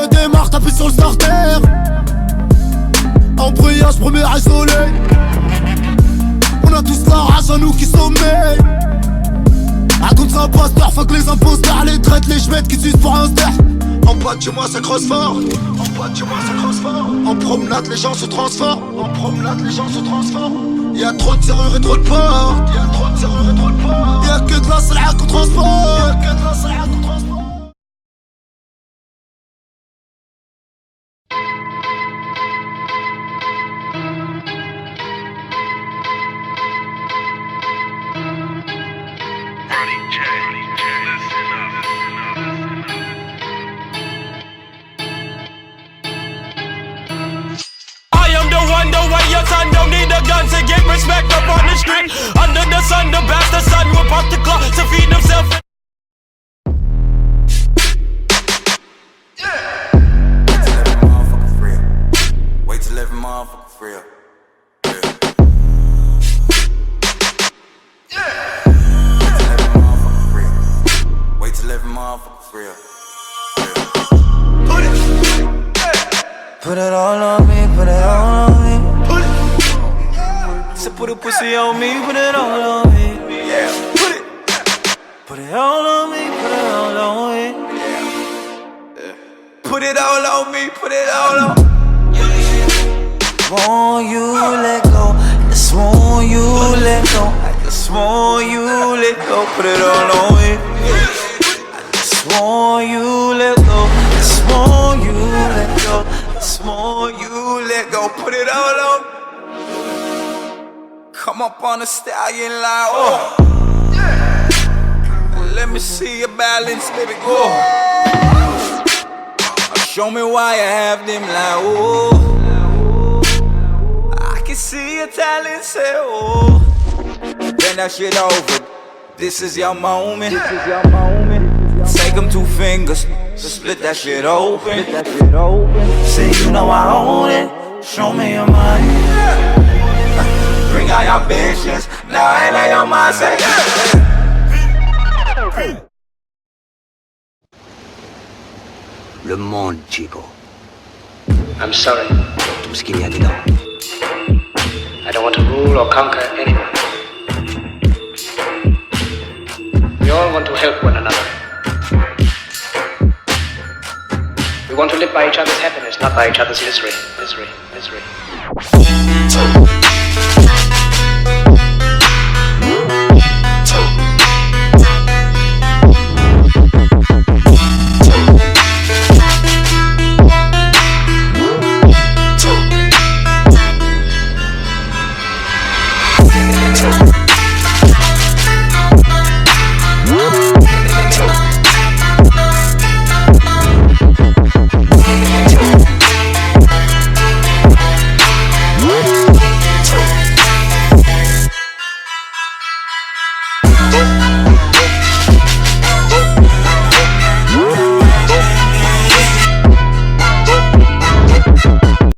redémarre, t'appuies sur le starter. Embrayage, premier isolé. On a tous la rage à nous qui sommeillent. Raconte un pasteur, fuck les imposteurs, les traites, les chmettes qui s'usent pour un ster. En bas de chez moi ça crosse fort. En bas de chez moi ça crosse fort. En promenade les gens se transforment. En promenade les gens se transforment. Y'a trop de serrures et trop de portes. Y'a trop de serrures et trop de portes. Y'a que de la salade qu'on transporte. Y'a que de la salade qu'on transporte. Don't need a gun to get respect up on the street. Under the sun, the bastard son will pop the clock to feed himself. Wait till every motherfucker free up. Wait till every motherfucker free up. Put it all on me, put it all on me. So put a pussy on me, put it all on me. Yeah, Put it all on me, put it all on me. put it all on me, put it all on. Want you let go, just want you let go. I just want you let go, put it all on me. I just want you let go, just want you let go, just want you let go, put it all on. Come up on the stallion like, oh. Let me see your balance, baby, go. Show me why you have them like, oh. I can see your talent, say, oh. Then that shit over. This is your moment. This is your moment. Take them 2 fingers, split that shit open. Say you know I own it, show me your money. Bring out your bitches, now I ain't your mind, say, yeah. Le monde, Chico. I'm sorry. Tout ce qu'il y a dedans. I don't want to rule or conquer anyone. We all want to help one another. We want to live by each other's happiness, not by each other's misery.